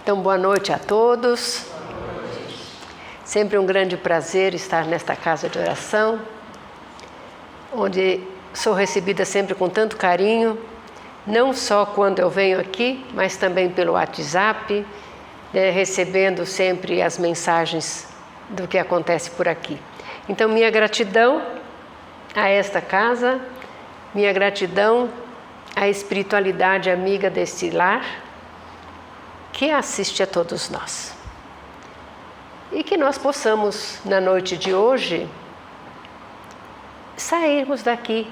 Então, boa noite a todos. Sempre um grande prazer estar nesta casa de oração, onde sou recebida sempre com tanto carinho, não só quando eu venho aqui, mas também pelo WhatsApp, recebendo sempre as mensagens do que acontece por aqui. Então, minha gratidão a esta casa, minha gratidão à espiritualidade amiga deste lar, que assiste a todos nós. E que nós possamos, na noite de hoje, sairmos daqui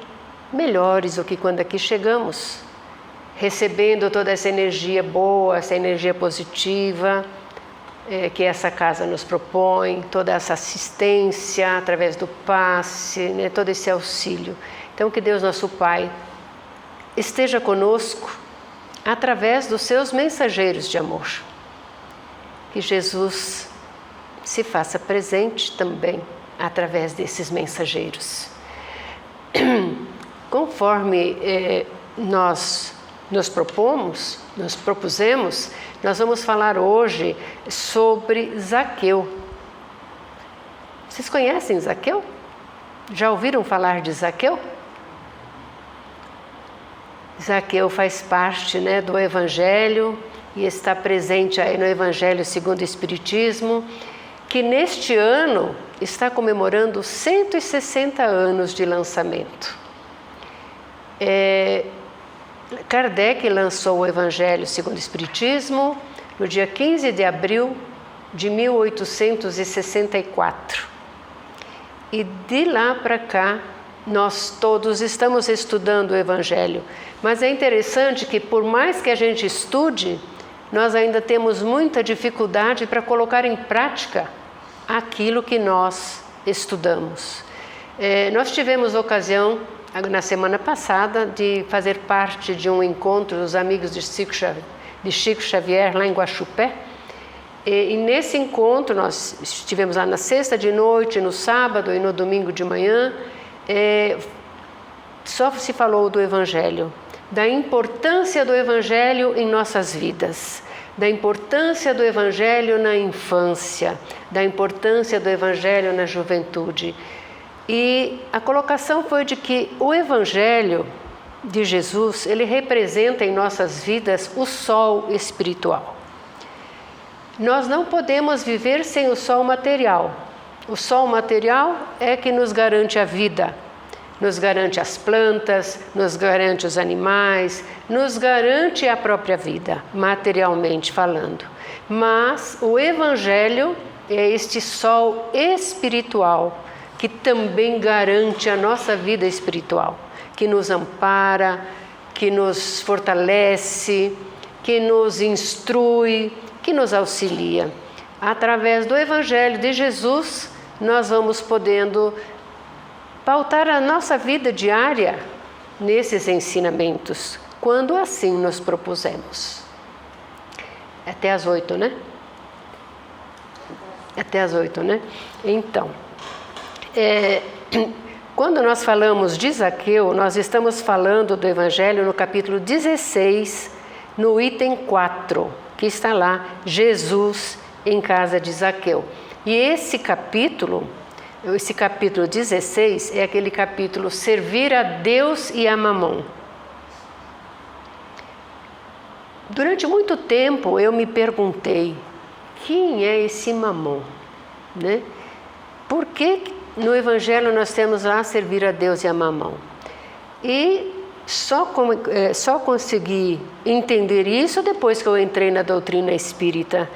melhores do que quando aqui chegamos, recebendo toda essa energia boa, essa energia positiva que essa casa nos propõe, toda essa assistência através do passe, todo esse auxílio. Então, que Deus, nosso Pai, esteja conosco através dos seus mensageiros de amor. Que Jesus se faça presente também através desses mensageiros. Conforme nós nos propusemos, nós vamos falar hoje sobre Zaqueu. Vocês conhecem Zaqueu? Já ouviram falar de Zaqueu? Zaqueu faz parte, do Evangelho e está presente aí no Evangelho segundo o Espiritismo, que neste ano está comemorando 160 anos de lançamento. Kardec lançou o Evangelho segundo o Espiritismo no dia 15 de abril de 1864. E de lá para cá, nós todos estamos estudando o Evangelho, mas é interessante que por mais que a gente estude, nós ainda temos muita dificuldade para colocar em prática aquilo que nós estudamos. Nós tivemos ocasião, na semana passada, de fazer parte de um encontro dos amigos de Chico Xavier, lá em Guaxupé, e nesse encontro nós estivemos lá na sexta de noite, no sábado e no domingo de manhã. Só se falou do Evangelho, da importância do Evangelho em nossas vidas, da importância do Evangelho na infância, da importância do Evangelho na juventude. E a colocação foi de que o Evangelho de Jesus, ele representa em nossas vidas o sol espiritual. Nós não podemos viver sem o sol material. O sol material é que nos garante a vida, nos garante as plantas, nos garante os animais, nos garante a própria vida, materialmente falando. Mas o Evangelho é este sol espiritual que também garante a nossa vida espiritual, que nos ampara, que nos fortalece, que nos instrui, que nos auxilia. Através do Evangelho de Jesus, nós vamos podendo pautar a nossa vida diária nesses ensinamentos, quando assim nos propusemos. Até às 8, né? Até às 8, né? Então, quando nós falamos de Zaqueu, nós estamos falando do Evangelho no capítulo 16, no item 4, que está lá, Jesus em casa de Zaqueu. E esse capítulo 16 é aquele capítulo Servir a Deus e a Mamon. Durante muito tempo eu me perguntei, quem é esse Mamon? Por que no Evangelho nós temos lá servir a Deus e a Mamon? E só consegui entender isso depois que eu entrei na doutrina espírita,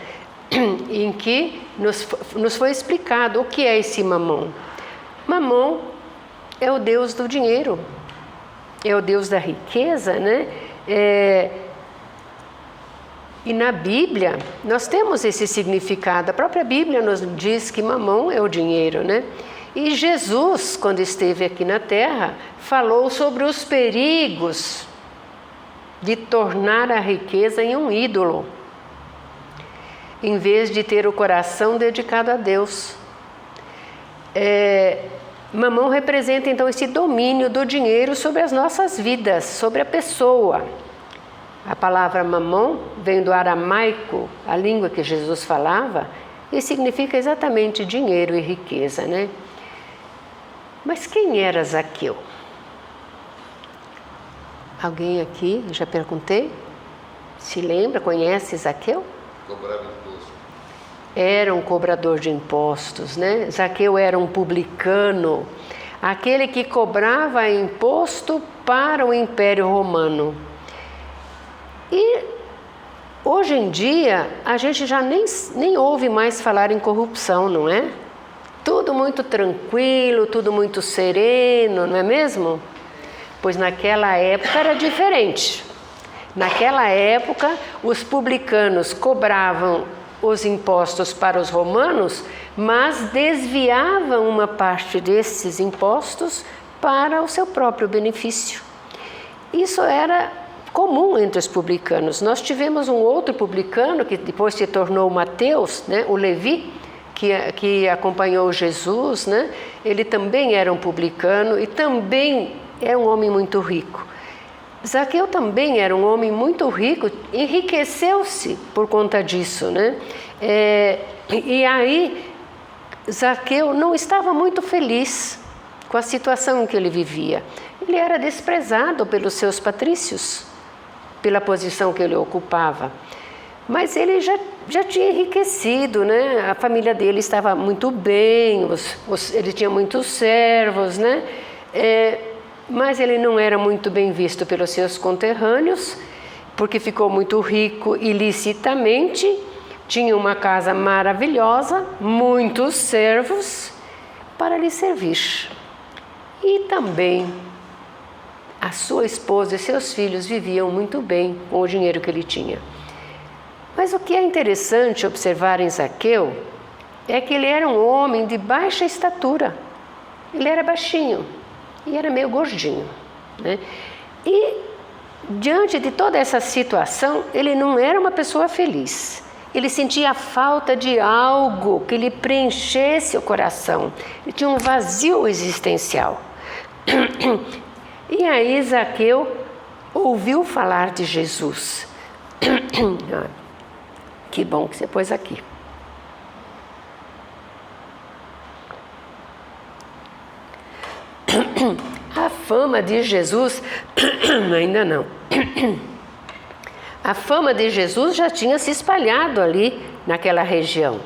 em que nos foi explicado o que é esse Mamon. Mamon é o Deus do dinheiro, é o Deus da riqueza, e na Bíblia nós temos esse significado. A própria Bíblia nos diz que Mamon é o dinheiro, E Jesus, quando esteve aqui na Terra, falou sobre os perigos de tornar a riqueza em um ídolo, em vez de ter o coração dedicado a Deus. Mamon representa então esse domínio do dinheiro sobre as nossas vidas, sobre a pessoa. A palavra mamon vem do aramaico, a língua que Jesus falava, e significa exatamente dinheiro e riqueza, né? Mas quem era Zaqueu? Alguém aqui, já perguntei, se lembra, conhece Zaqueu? Cobrava imposto. Era um cobrador de impostos, né? Zaqueu era um publicano, aquele que cobrava imposto para o Império Romano. E hoje em dia a gente já nem ouve mais falar em corrupção, não é? Tudo muito tranquilo, tudo muito sereno, não é mesmo? Pois naquela época era diferente. Naquela época os publicanos cobravam os impostos para os romanos, mas desviavam uma parte desses impostos para o seu próprio benefício. Isso era comum entre os publicanos. Nós tivemos um outro publicano que depois se tornou Mateus, né, o Levi, que acompanhou Jesus, né? Ele também era um publicano e também é um homem muito rico. Zaqueu também era um homem muito rico, enriqueceu-se por conta disso, né? E aí Zaqueu não estava muito feliz com a situação em que ele vivia. Ele era desprezado pelos seus patrícios, pela posição que ele ocupava. Mas ele já tinha enriquecido, né? A família dele estava muito bem, ele tinha muitos servos, né? Mas ele não era muito bem visto pelos seus conterrâneos, porque ficou muito rico ilicitamente, tinha uma casa maravilhosa, muitos servos para lhe servir. E também a sua esposa e seus filhos viviam muito bem com o dinheiro que ele tinha. Mas o que é interessante observar em Zaqueu é que ele era um homem de baixa estatura. Ele era baixinho e era meio gordinho, né? E diante de toda essa situação, ele não era uma pessoa feliz. Ele sentia falta de algo que lhe preenchesse o coração. Ele tinha um vazio existencial. E aí Zaqueu ouviu falar de Jesus. Que bom que você pôs aqui. A fama de Jesus, ainda não. A fama de Jesus já tinha se espalhado ali naquela região.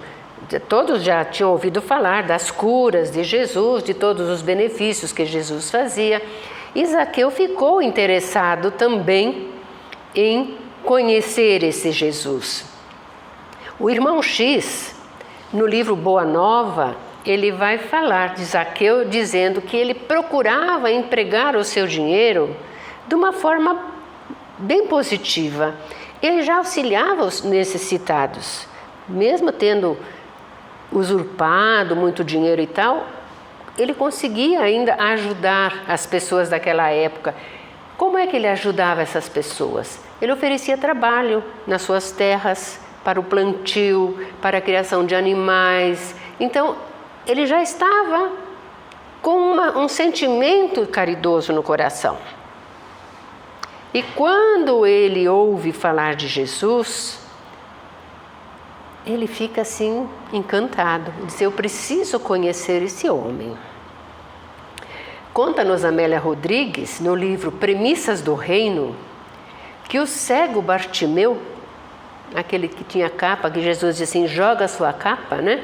Todos já tinham ouvido falar das curas de Jesus, de todos os benefícios que Jesus fazia. E Zaqueu ficou interessado também em conhecer esse Jesus. O irmão X, no livro Boa Nova, ele vai falar de Zaqueu dizendo que ele procurava empregar o seu dinheiro de uma forma bem positiva. Ele já auxiliava os necessitados, mesmo tendo usurpado muito dinheiro e tal, ele conseguia ainda ajudar as pessoas daquela época. Como é que ele ajudava essas pessoas? Ele oferecia trabalho nas suas terras, para o plantio, para a criação de animais. Então, ele já estava com um sentimento caridoso no coração. E quando ele ouve falar de Jesus, ele fica assim encantado. Ele diz: eu preciso conhecer esse homem. Conta-nos Amélia Rodrigues, no livro Premissas do Reino, que o cego Bartimeu, aquele que tinha capa, que Jesus disse assim: joga a sua capa, né?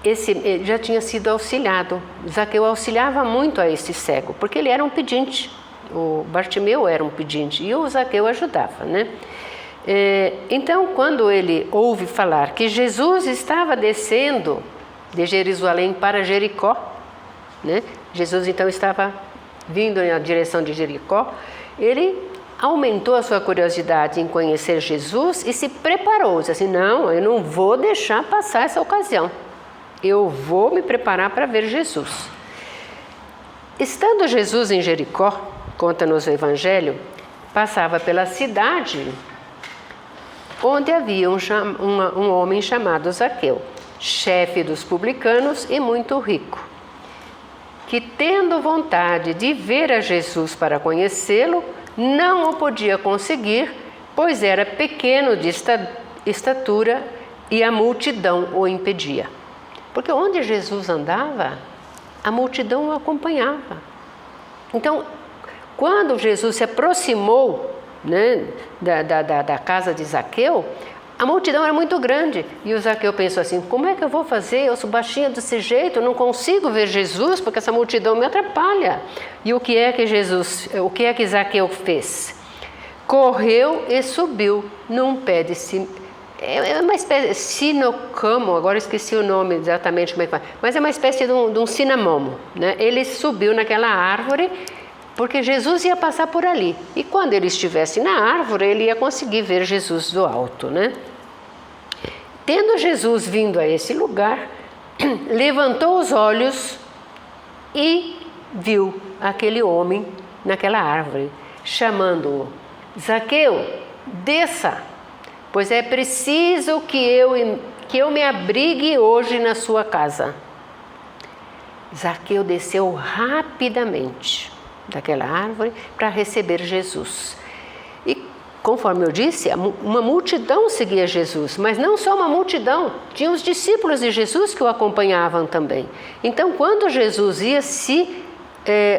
Esse já tinha sido auxiliado. Zaqueu auxiliava muito a esse cego, porque ele era um pedinte. O Bartimeu era um pedinte e o Zaqueu ajudava, né? Então, quando ele ouve falar que Jesus estava descendo de Jerusalém para Jericó, né? Jesus então estava vindo na direção de Jericó, ele aumentou a sua curiosidade em conhecer Jesus e se preparou, disse assim: não, eu não vou deixar passar essa ocasião, eu vou me preparar para ver Jesus. Estando Jesus em Jericó, conta-nos o Evangelho, passava pela cidade onde havia um homem chamado Zaqueu, chefe dos publicanos e muito rico, que, tendo vontade de ver a Jesus para conhecê-lo, não o podia conseguir, pois era pequeno de estatura e a multidão o impedia. Porque onde Jesus andava, a multidão o acompanhava. Então, quando Jesus se aproximou, né, da casa de Zaqueu, a multidão era muito grande. E o Zaqueu pensou assim: como é que eu vou fazer? Eu sou baixinha desse jeito, eu não consigo ver Jesus porque essa multidão me atrapalha. E o que é que Zaqueu fez? Correu e subiu num pé de é uma espécie de sinocamo, agora esqueci o nome exatamente como é que faz, mas é uma espécie de um cinamomo, né? Ele subiu naquela árvore porque Jesus ia passar por ali. E quando ele estivesse na árvore, ele ia conseguir ver Jesus do alto, né? Tendo Jesus vindo a esse lugar, levantou os olhos e viu aquele homem naquela árvore, chamando-o: Zaqueu, desça, pois é preciso que eu me abrigue hoje na sua casa. Zaqueu desceu rapidamente daquela árvore para receber Jesus. E, conforme eu disse, uma multidão seguia Jesus, mas não só uma multidão, tinha os discípulos de Jesus que o acompanhavam também. Então, quando Jesus ia se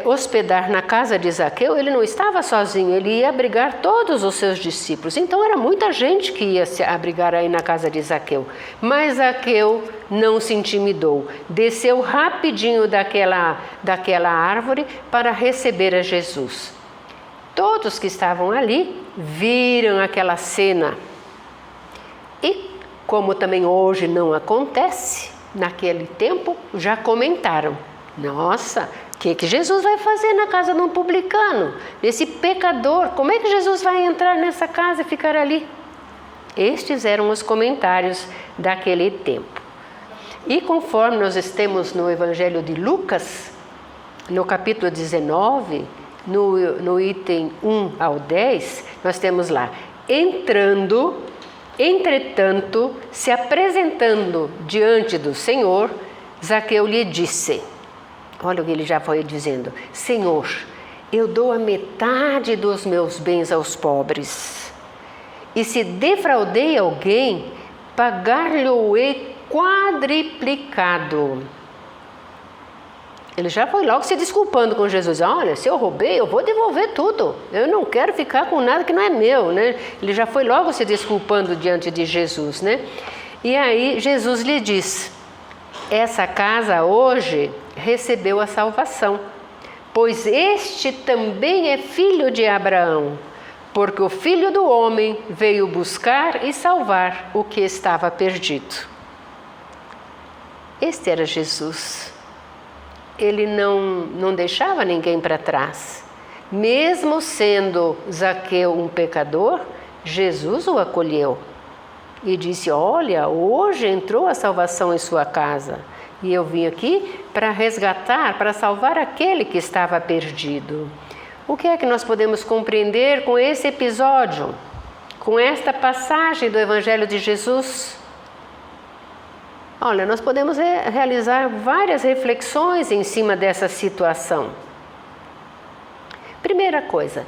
hospedar na casa de Zaqueu, ele não estava sozinho, ele ia abrigar todos os seus discípulos. Então era muita gente que ia se abrigar aí na casa de Zaqueu. Mas Zaqueu não se intimidou, desceu rapidinho daquela árvore para receber a Jesus. Todos que estavam ali viram aquela cena. E como também hoje não acontece, naquele tempo já comentaram: nossa, o que Jesus vai fazer na casa de um publicano? Esse pecador, como é que Jesus vai entrar nessa casa e ficar ali? Estes eram os comentários daquele tempo. E conforme nós estamos no Evangelho de Lucas, no capítulo 19, no item 1 ao 10, nós temos lá: entretanto, se apresentando diante do Senhor, Zaqueu lhe disse, olha o que ele já foi dizendo: Senhor, eu dou a metade dos meus bens aos pobres. E se defraudei alguém, pagar-lhe-ei quadriplicado. Ele já foi logo se desculpando com Jesus. Olha, se eu roubei, eu vou devolver tudo. Eu não quero ficar com nada que não é meu, né? Ele já foi logo se desculpando diante de Jesus, né? E aí Jesus lhe diz: essa casa hoje recebeu a salvação, pois este também é filho de Abraão, porque o Filho do Homem veio buscar e salvar o que estava perdido. Este era Jesus. Ele não deixava ninguém para trás. Mesmo sendo Zaqueu um pecador, Jesus o acolheu e disse: olha, hoje entrou a salvação em sua casa. E eu vim aqui para resgatar, para salvar aquele que estava perdido. O que é que nós podemos compreender com esse episódio? Com esta passagem do Evangelho de Jesus? Olha, nós podemos realizar várias reflexões em cima dessa situação. Primeira coisa,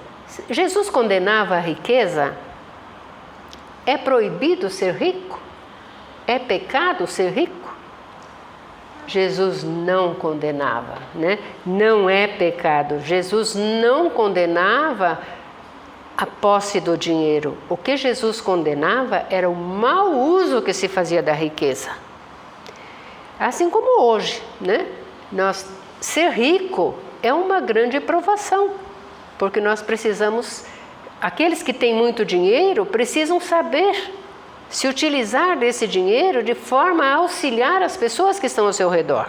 Jesus condenava a riqueza? É proibido ser rico? É pecado ser rico? Jesus não condenava, né? Não é pecado. Jesus não condenava a posse do dinheiro. O que Jesus condenava era o mau uso que se fazia da riqueza. Assim como hoje, né? Ser rico é uma grande provação, porque nós precisamos, aqueles que têm muito dinheiro precisam saber se utilizar desse dinheiro de forma a auxiliar as pessoas que estão ao seu redor.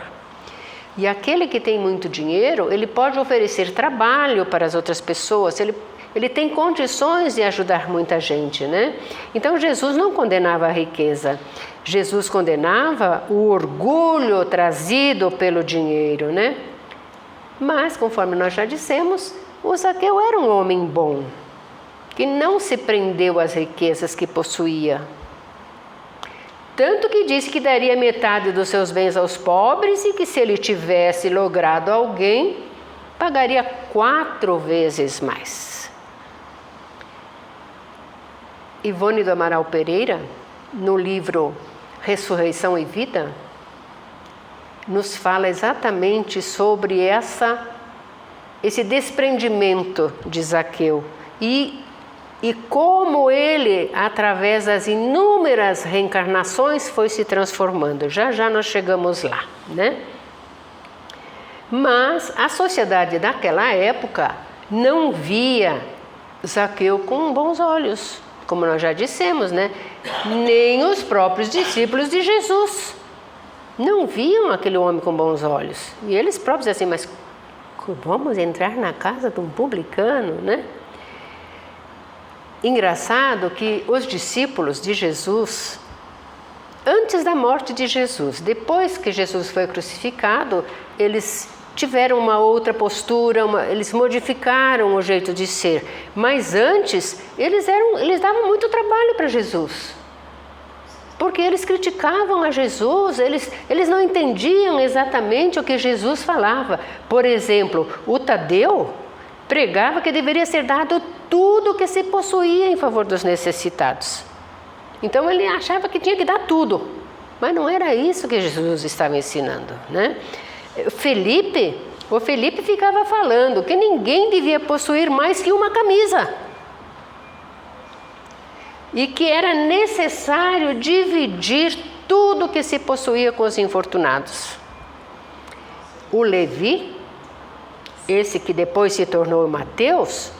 E aquele que tem muito dinheiro, ele pode oferecer trabalho para as outras pessoas, ele tem condições de ajudar muita gente, né? Então Jesus não condenava a riqueza, Jesus condenava o orgulho trazido pelo dinheiro, né? Mas, conforme nós já dissemos, o Zaqueu era um homem bom, que não se prendeu às riquezas que possuía. Tanto que disse que daria metade dos seus bens aos pobres e que se ele tivesse logrado alguém, pagaria 4 vezes mais. Ivone do Amaral Pereira, no livro Ressurreição e Vida, nos fala exatamente sobre esse desprendimento de Zaqueu e como ele, através das inúmeras reencarnações, foi se transformando. Já já nós chegamos lá, né? Mas a sociedade daquela época não via Zaqueu com bons olhos, como nós já dissemos, né? Nem os próprios discípulos de Jesus não viam aquele homem com bons olhos. E eles próprios assim, mas vamos entrar na casa de um publicano, né? Engraçado que os discípulos de Jesus, antes da morte de Jesus, depois que Jesus foi crucificado, eles tiveram uma outra postura, eles modificaram o jeito de ser. Mas antes, eles davam muito trabalho para Jesus. Porque eles criticavam a Jesus, eles não entendiam exatamente o que Jesus falava. Por exemplo, o Tadeu pregava que deveria ser dado tudo o que se possuía em favor dos necessitados. Então ele achava que tinha que dar tudo, mas não era isso que Jesus estava ensinando, né? O Felipe ficava falando que ninguém devia possuir mais que uma camisa e que era necessário dividir tudo que se possuía com os infortunados. O Levi, esse que depois se tornou Mateus,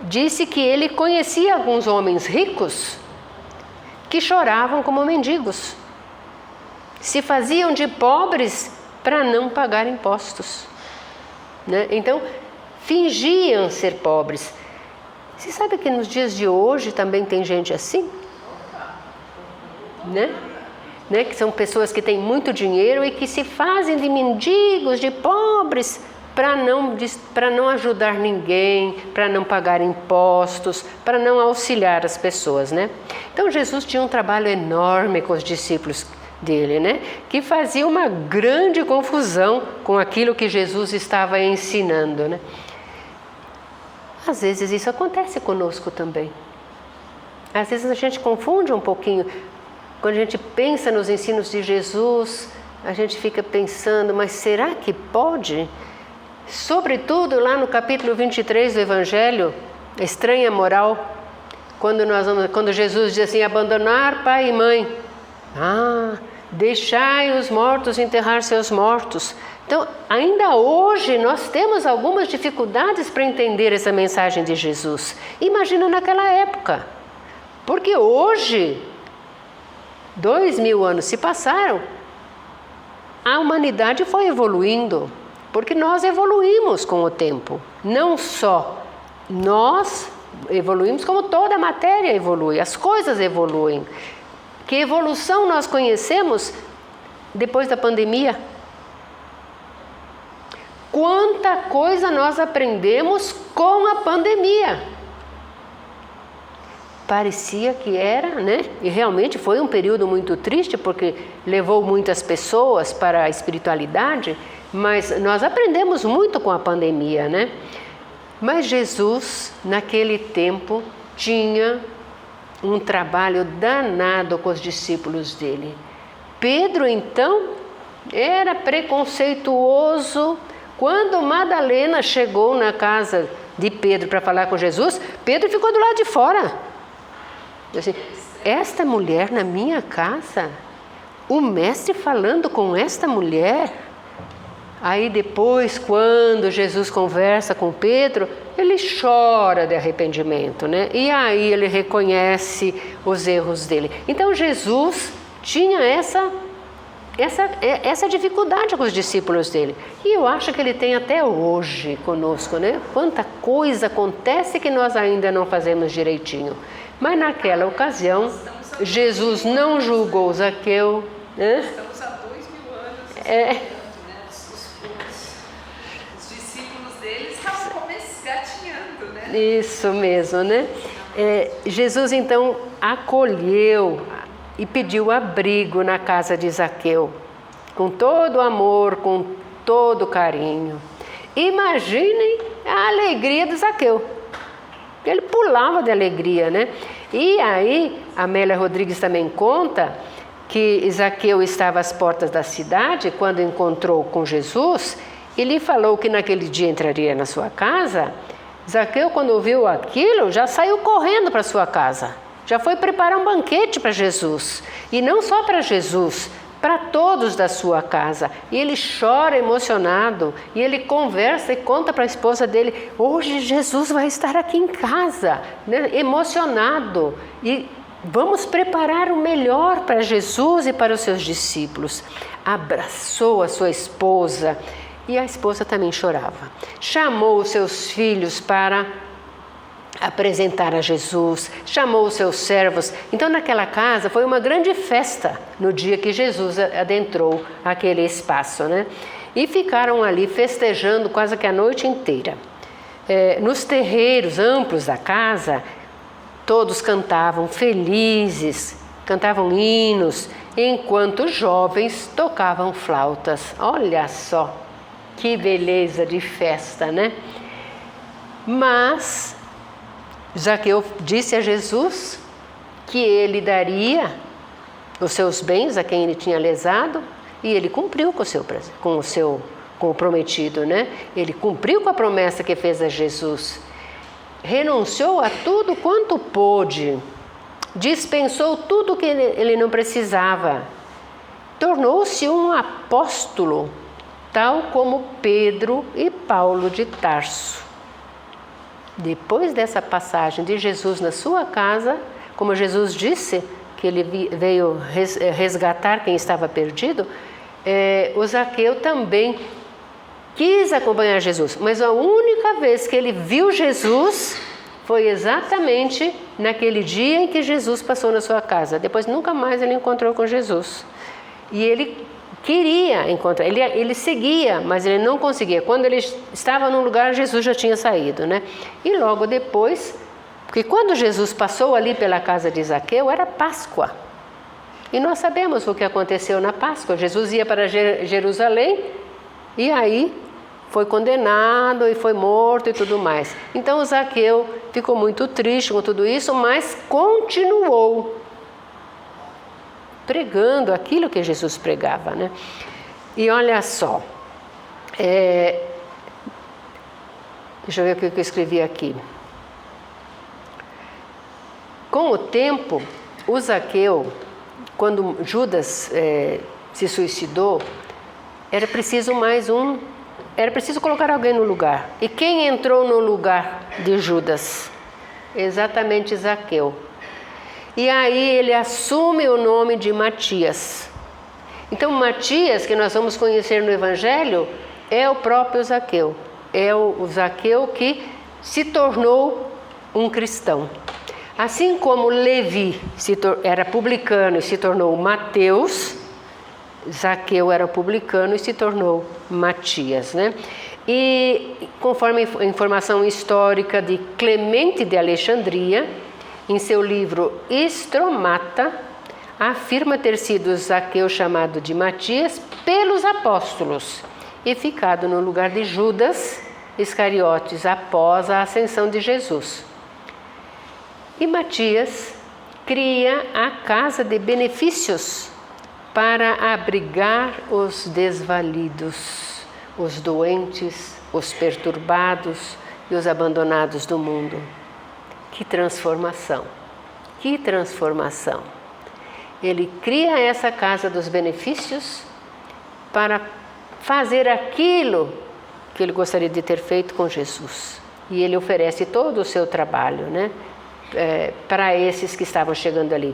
disse que ele conhecia alguns homens ricos que choravam como mendigos, se faziam de pobres para não pagar impostos, né? Então, fingiam ser pobres. Você sabe que nos dias de hoje também tem gente assim? Né? Que são pessoas que têm muito dinheiro e que se fazem de mendigos, de pobres, para não ajudar ninguém, para não pagar impostos, para não auxiliar as pessoas, né? Então Jesus tinha um trabalho enorme com os discípulos dele, né? Que fazia uma grande confusão com aquilo que Jesus estava ensinando, né? Às vezes isso acontece conosco também. Às vezes a gente confunde um pouquinho. Quando a gente pensa nos ensinos de Jesus, a gente fica pensando, mas será que pode? Sobretudo lá no capítulo 23 do Evangelho, a estranha moral, quando Jesus diz assim, abandonar pai e mãe. Deixai os mortos enterrar seus mortos. Então, ainda hoje nós temos algumas dificuldades para entender essa mensagem de Jesus. Imagina naquela época. Porque hoje, 2000 anos se passaram, a humanidade foi evoluindo. Porque nós evoluímos com o tempo. Não só nós evoluímos, como toda a matéria evolui. As coisas evoluem. Que evolução nós conhecemos depois da pandemia? Quanta coisa nós aprendemos com a pandemia. Parecia que era, né? E realmente foi um período muito triste, porque levou muitas pessoas para a espiritualidade, mas nós aprendemos muito com a pandemia, né? Mas Jesus, naquele tempo, tinha um trabalho danado com os discípulos dele. Pedro, então, era preconceituoso. Quando Madalena chegou na casa de Pedro para falar com Jesus, Pedro ficou do lado de fora. Assim, esta mulher na minha casa? O mestre falando com esta mulher? Aí depois, quando Jesus conversa com Pedro, ele chora de arrependimento, né? E aí ele reconhece os erros dele. Então Jesus tinha essa dificuldade com os discípulos dele. E eu acho que ele tem até hoje conosco, né? Quanta coisa acontece que nós ainda não fazemos direitinho. Mas naquela ocasião, Jesus não julgou Zaqueu, né? Estamos há 2000 anos. Os discípulos dele estavam gatinhando, né? Isso mesmo, né? Jesus então acolheu e pediu abrigo na casa de Zaqueu, com todo amor, com todo carinho. Imaginem a alegria de Zaqueu. Ele pulava de alegria, né? E aí, Amélia Rodrigues também conta que Zaqueu estava às portas da cidade quando encontrou com Jesus e lhe falou que naquele dia entraria na sua casa. Zaqueu, quando ouviu aquilo, já saiu correndo para sua casa. Já foi preparar um banquete para Jesus. E não só para Jesus, para todos da sua casa. E ele chora emocionado, e ele conversa e conta para a esposa dele: hoje Jesus vai estar aqui em casa, né? Emocionado. E vamos preparar o melhor para Jesus e para os seus discípulos. Abraçou a sua esposa, e a esposa também chorava. Chamou os seus filhos para apresentar a Jesus, chamou os seus servos. Então naquela casa foi uma grande festa no dia que Jesus adentrou aquele espaço, né? E ficaram ali festejando quase que a noite inteira. Nos terreiros amplos da casa, todos cantavam felizes, cantavam hinos, enquanto os jovens tocavam flautas. Olha só que beleza de festa, né? Mas Zaqueu disse a Jesus que ele daria os seus bens a quem ele tinha lesado, e ele cumpriu com o prometido, né? Ele cumpriu com a promessa que fez a Jesus. Renunciou a tudo quanto pôde, dispensou tudo que ele não precisava, tornou-se um apóstolo, tal como Pedro e Paulo de Tarso. Depois dessa passagem de Jesus na sua casa, como Jesus disse que ele veio resgatar quem estava perdido, o Zaqueu também quis acompanhar Jesus, mas a única vez que ele viu Jesus foi exatamente naquele dia em que Jesus passou na sua casa. Depois nunca mais ele encontrou com Jesus. E ele queria encontrar, ele seguia, mas ele não conseguia. Quando ele estava num lugar, Jesus já tinha saído, né? E logo depois, porque quando Jesus passou ali pela casa de Zaqueu, era Páscoa. E nós sabemos o que aconteceu na Páscoa. Jesus ia para Jerusalém e aí foi condenado e foi morto e tudo mais. Então Zaqueu ficou muito triste com tudo isso, mas continuou pregando aquilo que Jesus pregava, né? E olha só, deixa eu ver o que eu escrevi aqui. Com o tempo, o Zaqueu, quando Judas se suicidou, era preciso colocar alguém no lugar. E quem entrou no lugar de Judas? Exatamente Zaqueu. E aí ele assume o nome de Matias. Então Matias, que nós vamos conhecer no Evangelho, é o próprio Zaqueu. É o Zaqueu que se tornou um cristão. Assim como Levi era publicano e se tornou Mateus, Zaqueu era publicano e se tornou Matias, né? E conforme a informação histórica de Clemente de Alexandria, em seu livro Estromata, afirma ter sido Zaqueu chamado de Matias pelos apóstolos e ficado no lugar de Judas Iscariotes após a ascensão de Jesus. E Matias cria a casa de benefícios para abrigar os desvalidos, os doentes, os perturbados e os abandonados do mundo. Que transformação! Que transformação! Ele cria essa casa dos benefícios para fazer aquilo que ele gostaria de ter feito com Jesus. E ele oferece todo o seu trabalho, né? Para esses que estavam chegando ali.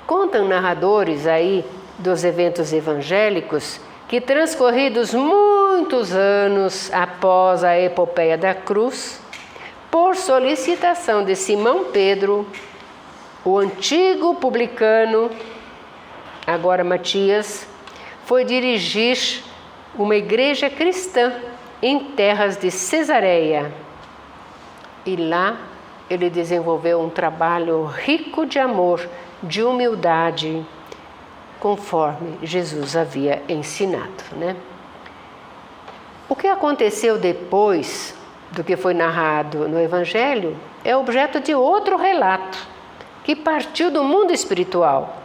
Contam narradores aí dos eventos evangélicos que, transcorridos muitos anos após a epopeia da cruz, por solicitação de Simão Pedro, o antigo publicano, agora Matias, foi dirigir uma igreja cristã em terras de Cesareia. E lá ele desenvolveu um trabalho rico de amor de humildade, conforme Jesus havia ensinado, né? O que aconteceu depois do que foi narrado no Evangelho é objeto de outro relato, que partiu do mundo espiritual.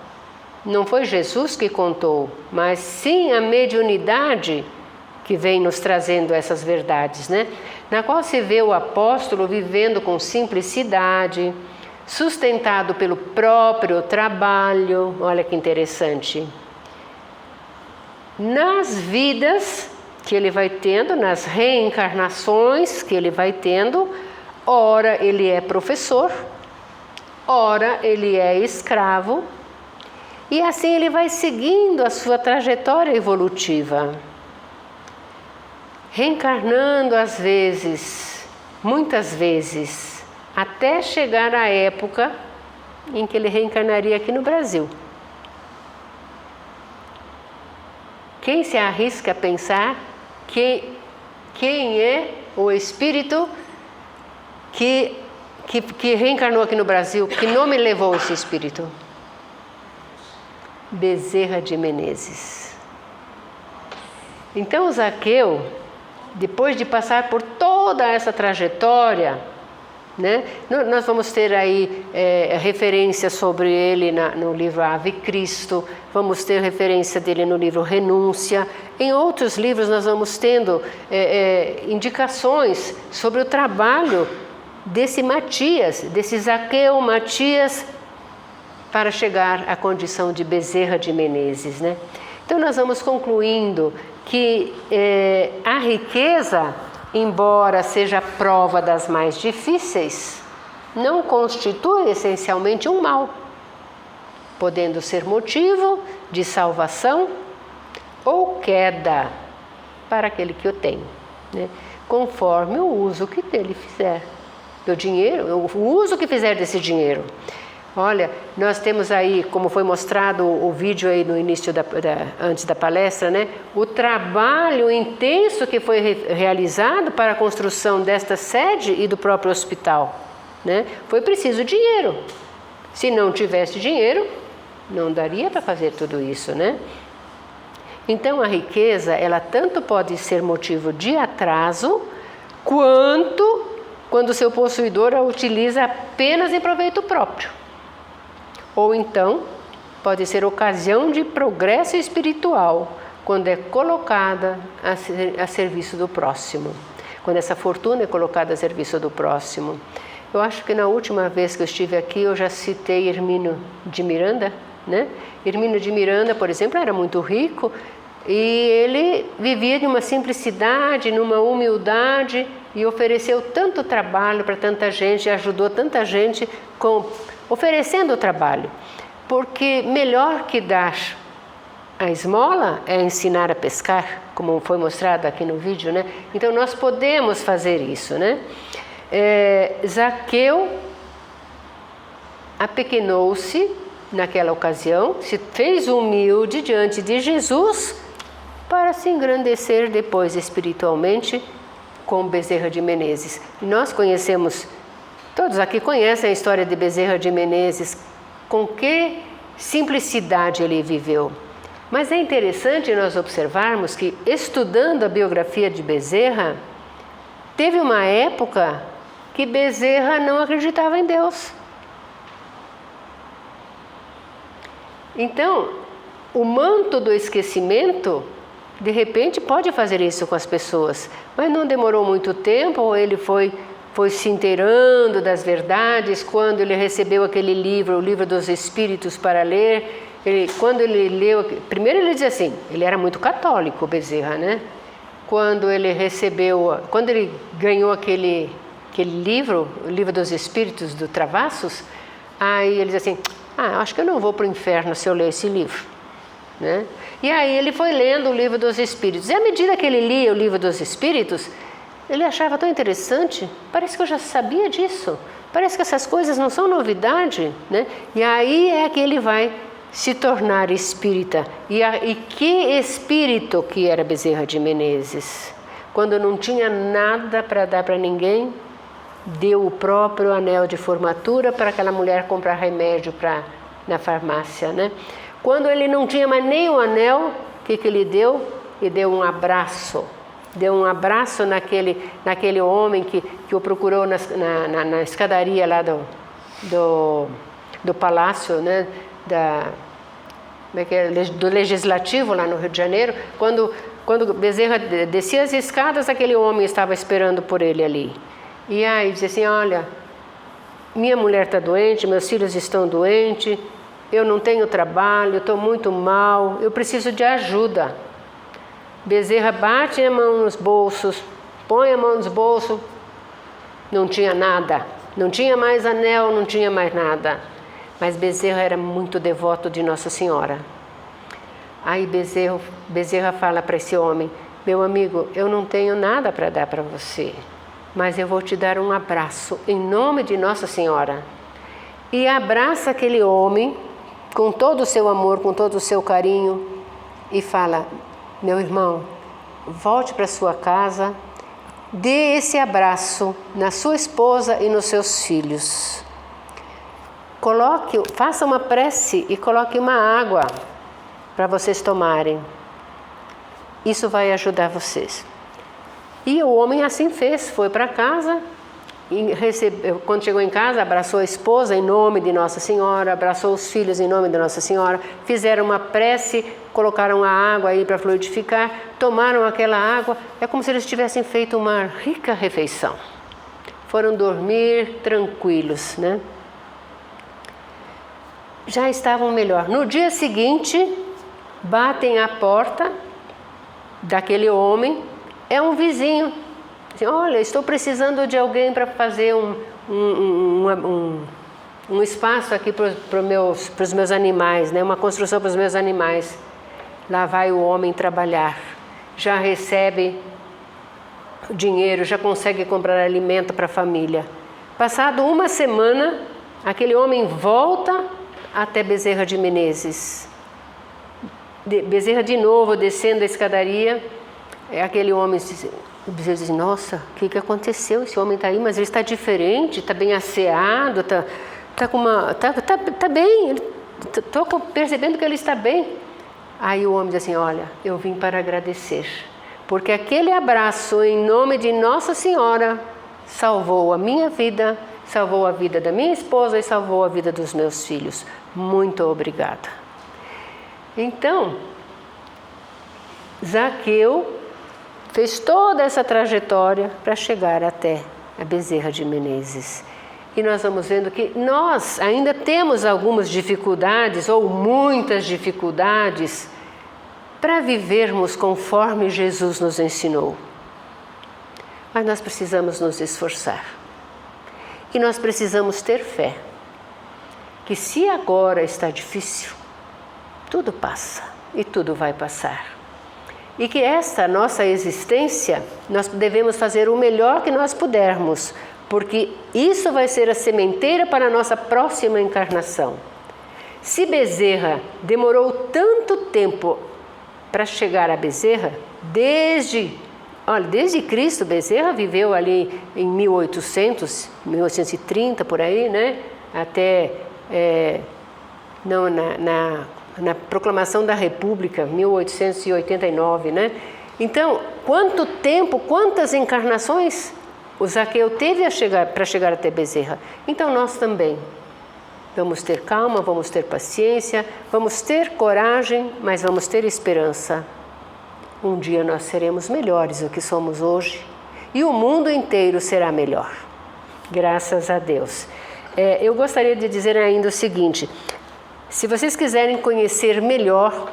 Não foi Jesus que contou, mas sim a mediunidade que vem nos trazendo essas verdades, né? Na qual se vê o apóstolo vivendo com simplicidade, sustentado pelo próprio trabalho. Olha que interessante. Nas vidas que ele vai tendo, nas reencarnações que ele vai tendo, ora ele é professor, ora ele é escravo, e assim ele vai seguindo a sua trajetória evolutiva, reencarnando às vezes, muitas vezes, até chegar à época em que ele reencarnaria aqui no Brasil. Quem se arrisca a pensar quem é o espírito que reencarnou aqui no Brasil? Que nome levou esse espírito? Bezerra de Menezes. Então Zaqueu, depois de passar por toda essa trajetória, né, nós vamos ter aí referência sobre ele no livro Ave Cristo, vamos ter referência dele no livro Renúncia. Em outros livros nós vamos tendo indicações sobre o trabalho desse Matias, desse Zaqueu Matias, para chegar à condição de Bezerra de Menezes, né? Então nós vamos concluindo que a riqueza, embora seja a prova das mais difíceis, não constitui essencialmente um mal, podendo ser motivo de salvação ou queda para aquele que o tem, né? Conforme o uso que dele fizer do dinheiro, o uso que fizer desse dinheiro. Olha, nós temos aí, como foi mostrado o vídeo aí no início antes da palestra, né? O trabalho intenso que foi realizado para a construção desta sede e do próprio hospital, né? Foi preciso dinheiro. Se não tivesse dinheiro, não daria para fazer tudo isso, né? Então a riqueza, ela tanto pode ser motivo de atraso, quanto quando o seu possuidor a utiliza apenas em proveito próprio. Ou então, pode ser ocasião de progresso espiritual, quando é colocada a serviço do próximo. Quando essa fortuna é colocada a serviço do próximo. Eu acho que na última vez que eu estive aqui, eu já citei Hermínio de Miranda, né? Hermínio de Miranda, por exemplo, era muito rico e ele vivia de uma simplicidade, numa humildade e ofereceu tanto trabalho para tanta gente, ajudou tanta gente oferecendo o trabalho, porque melhor que dar a esmola é ensinar a pescar, como foi mostrado aqui no vídeo, né? Então nós podemos fazer isso, né? Zaqueu apequenou-se naquela ocasião, se fez humilde diante de Jesus para se engrandecer depois espiritualmente com Bezerra de Menezes. E nós conhecemos, todos aqui conhecem a história de Bezerra de Menezes, com que simplicidade ele viveu. Mas é interessante nós observarmos que, estudando a biografia de Bezerra, teve uma época que Bezerra não acreditava em Deus. Então, o manto do esquecimento, de repente, pode fazer isso com as pessoas, mas não demorou muito tempo, ele foi se inteirando das verdades. Quando ele recebeu aquele livro, o Livro dos Espíritos, para ler, quando ele leu, primeiro ele diz assim, ele era muito católico, Bezerra, né? Quando ele ganhou aquele livro, o Livro dos Espíritos, do Travassos, aí ele diz assim, acho que eu não vou para o inferno se eu ler esse livro, né? E aí ele foi lendo o Livro dos Espíritos, e à medida que ele lia o Livro dos Espíritos, ele achava tão interessante, parece que eu já sabia disso, parece que essas coisas não são novidade, né? E aí é que ele vai se tornar espírita. E que espírito que era Bezerra de Menezes? Quando não tinha nada para dar para ninguém, deu o próprio anel de formatura para aquela mulher comprar remédio para na farmácia, né? Quando ele não tinha mais nem o anel, o que ele deu? Ele deu um abraço. Deu um abraço naquele homem que o procurou na escadaria lá do palácio, né? Do Legislativo lá no Rio de Janeiro. Quando Bezerra descia as escadas, aquele homem estava esperando por ele ali. E aí disse assim, olha, minha mulher está doente, meus filhos estão doentes, eu não tenho trabalho, estou muito mal, eu preciso de ajuda. Bezerra bate a mão nos bolsos, põe a mão nos bolsos, não tinha nada, não tinha mais anel, não tinha mais nada. Mas Bezerra era muito devoto de Nossa Senhora. Aí Bezerra fala para esse homem, meu amigo, eu não tenho nada para dar para você, mas eu vou te dar um abraço em nome de Nossa Senhora. E abraça aquele homem com todo o seu amor, com todo o seu carinho e fala, meu irmão, volte para sua casa, dê esse abraço na sua esposa e nos seus filhos. Faça uma prece e coloque uma água para vocês tomarem. Isso vai ajudar vocês. E o homem assim fez, foi para casa, e quando chegou em casa, abraçou a esposa em nome de Nossa Senhora, abraçou os filhos em nome de Nossa Senhora, fizeram uma prece, colocaram a água aí para fluidificar, tomaram aquela água, é como se eles tivessem feito uma rica refeição. Foram dormir tranquilos, né? Já estavam melhor. No dia seguinte, batem à porta daquele homem, é um vizinho. Assim, olha, estou precisando de alguém para fazer um espaço aqui para os meus animais, né? Uma construção para os meus animais. Lá vai o homem trabalhar, já recebe dinheiro, já consegue comprar alimento para a família. Passado uma semana, aquele homem volta até Bezerra de Menezes. Bezerra de novo descendo a escadaria, aquele homem diz, nossa, o que aconteceu? Esse homem está aí, mas ele está diferente, está bem asseado, está bem, estou percebendo que ele está bem. Aí o homem diz assim, olha, eu vim para agradecer, porque aquele abraço em nome de Nossa Senhora salvou a minha vida, salvou a vida da minha esposa e salvou a vida dos meus filhos. Muito obrigada. Então, Zaqueu fez toda essa trajetória para chegar até a Bezerra de Menezes. E nós vamos vendo que nós ainda temos algumas dificuldades, ou muitas dificuldades, para vivermos conforme Jesus nos ensinou. Mas nós precisamos nos esforçar. E nós precisamos ter fé. Que se agora está difícil, tudo passa e tudo vai passar. E que esta nossa existência, nós devemos fazer o melhor que nós pudermos, porque isso vai ser a sementeira para a nossa próxima encarnação. Se Bezerra demorou tanto tempo para chegar a Bezerra, desde Cristo, Bezerra viveu ali em 1830, por aí, né? Até na proclamação da República, 1889, né? Então, quanto tempo, quantas encarnações o Zaqueu teve para chegar até Bezerra? Então, nós também vamos ter calma, vamos ter paciência, vamos ter coragem, mas vamos ter esperança. Um dia nós seremos melhores do que somos hoje e o mundo inteiro será melhor. Graças a Deus. Eu gostaria de dizer ainda o seguinte, se vocês quiserem conhecer melhor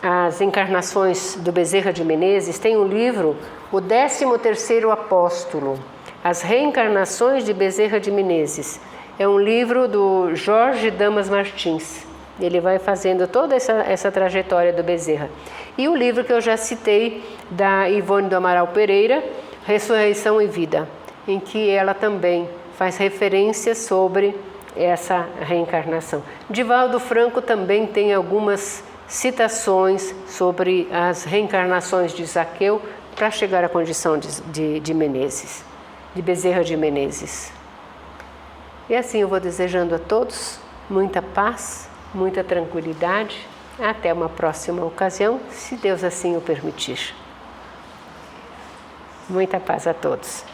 as encarnações do Bezerra de Menezes, tem um livro, o 13º Apóstolo, As Reencarnações de Bezerra de Menezes. É um livro do Jorge Damas Martins. Ele vai fazendo toda essa trajetória do Bezerra. E o livro que eu já citei, da Ivone do Amaral Pereira, Ressurreição e Vida, em que ela também faz referência sobre essa reencarnação. Divaldo Franco também tem algumas citações sobre as reencarnações de Zaqueu para chegar à condição de Menezes, de Bezerra de Menezes. E assim eu vou desejando a todos muita paz, muita tranquilidade. Até uma próxima ocasião, se Deus assim o permitir. Muita paz a todos.